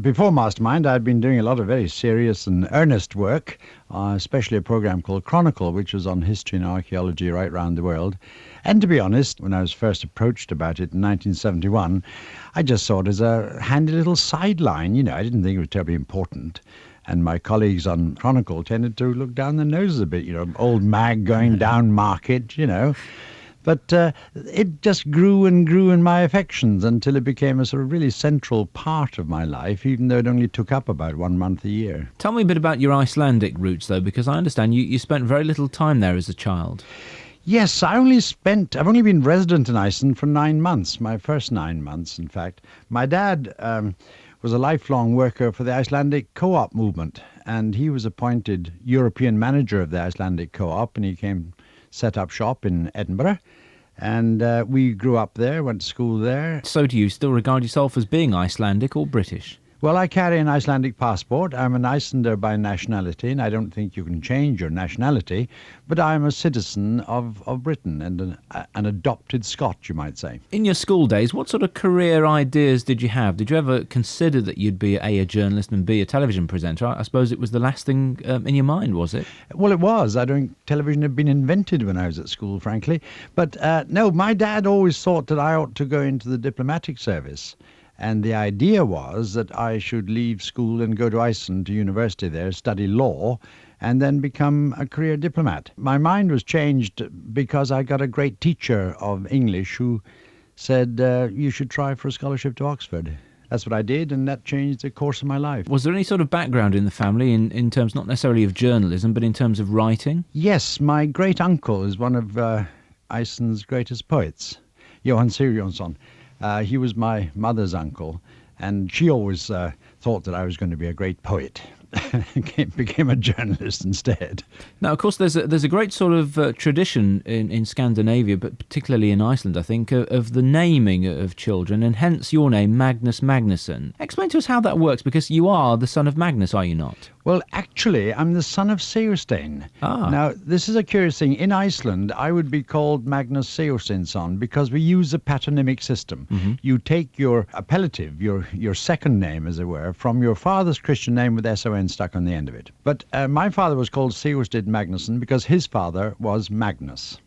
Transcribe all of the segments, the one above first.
Before Mastermind, I'd been doing a lot of very serious and earnest work, especially a program called Chronicle, which was on history and archaeology right around the world. And to be honest, when I was first approached about it in 1971, I just saw it as a handy little sideline. I didn't think it was terribly important. And my colleagues on Chronicle tended to look down their noses a bit, old Mag going down market. But it just grew and grew in my affections until it became a sort of really central part of my life, even though it only took up about 1 month a year. Tell me a bit about your Icelandic roots, though, because I understand you spent very little time there as a child. Yes, I've only been resident in Iceland for 9 months, my first 9 months, in fact. My dad was a lifelong worker for the Icelandic co-op movement, and he was appointed European manager of the Icelandic co-op, and he set up shop in Edinburgh. And we grew up there, went to school there. So do you still regard yourself as being Icelandic or British? Well, I carry an Icelandic passport. I'm an Icelander by nationality, and I don't think you can change your nationality, but I'm a citizen of Britain and an adopted Scot, you might say. In your school days, what sort of career ideas did you have? Did you ever consider that you'd be A, a journalist, and B, a television presenter? I suppose it was the last thing in your mind, was it? Well, it was. I don't think television had been invented when I was at school, frankly. But no, my dad always thought that I ought to go into the diplomatic service. And the idea was that I should leave school and go to Iceland to university there, study law, and then become a career diplomat. My mind was changed because I got a great teacher of English who said, you should try for a scholarship to Oxford. That's what I did, and that changed the course of my life. Was there any sort of background in the family in terms not necessarily of journalism, but in terms of writing? Yes, my great-uncle is one of Iceland's greatest poets, Jóhann Sigurjónsson. He was my mother's uncle, and she always thought that I was going to be a great poet. Became a journalist instead. Now, of course, there's a great sort of tradition in Scandinavia, but particularly in Iceland, I think, of the naming of children, and hence your name, Magnus Magnusson. Explain to us how that works, because you are the son of Magnus, are you not? Well, actually, I'm the son of Sigurstein. Now, this is a curious thing. In Iceland, I would be called Magnus Sigursteinsson because we use a patronymic system. Mm-hmm. You take your appellative, your second name, as it were, from your father's Christian name with S-O-N stuck on the end of it. But my father was called Sigurstein Magnusson because his father was Magnus.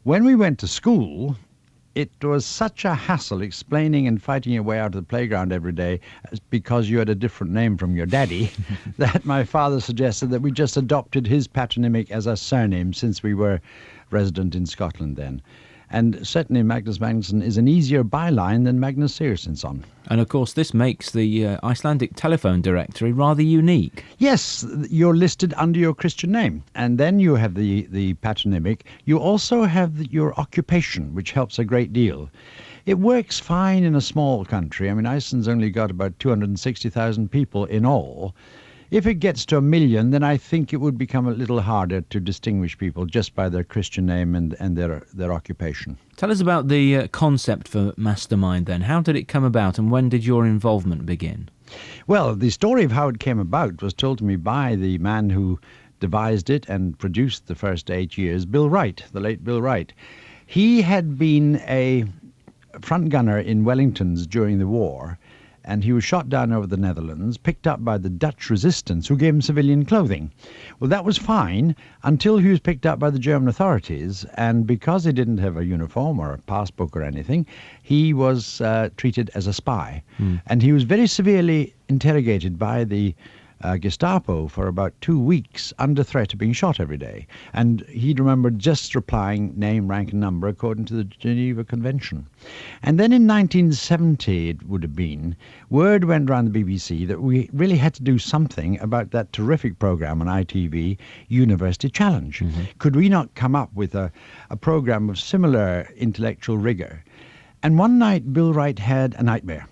When we went to school, it was such a hassle explaining and fighting your way out of the playground every day because you had a different name from your daddy that my father suggested that we just adopted his patronymic as a surname since we were resident in Scotland then. And certainly Magnus Magnusson is an easier byline than Magnus Sigursteinsson. And of course this makes the Icelandic telephone directory rather unique. Yes, you're listed under your Christian name. And then you have the patronymic. You also have your occupation, which helps a great deal. It works fine in a small country. I mean, Iceland's only got about 260,000 people in all. If it gets to 1 million, then I think it would become a little harder to distinguish people just by their Christian name and their occupation. Tell us about the concept for Mastermind then. How did it come about and when did your involvement begin? Well, the story of how it came about was told to me by the man who devised it and produced the first 8 years, Bill Wright, the late Bill Wright. He had been a front gunner in Wellington's during the war, and he was shot down over the Netherlands, picked up by the Dutch resistance, who gave him civilian clothing. Well, that was fine until he was picked up by the German authorities, and because he didn't have a uniform or a passbook or anything, he was treated as a spy. And he was very severely interrogated by the Gestapo for about 2 weeks under threat of being shot every day. And he'd remembered just replying name, rank and number according to the Geneva Convention. And then in 1970, it would have been, word went around the BBC that we really had to do something about that terrific program on ITV, University Challenge. Mm-hmm. Could we not come up with a program of similar intellectual rigor? And one night, Bill Wright had a nightmare.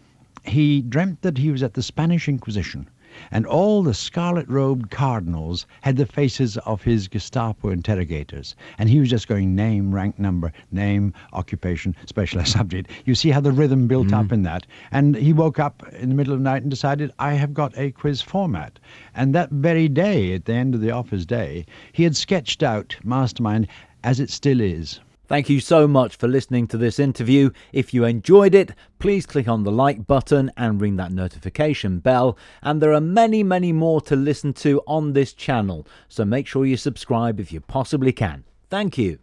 He dreamt that he was at the Spanish Inquisition, and all the scarlet-robed cardinals had the faces of his Gestapo interrogators. And he was just going name, rank, number, name, occupation, specialized subject. You see how the rhythm built up in that. And he woke up in the middle of the night and decided, I have got a quiz format. And that very day, at the end of the office day, he had sketched out Mastermind as it still is. Thank you so much for listening to this interview. If you enjoyed it, please click on the like button and ring that notification bell. And there are many, many more to listen to on this channel, so make sure you subscribe if you possibly can. Thank you.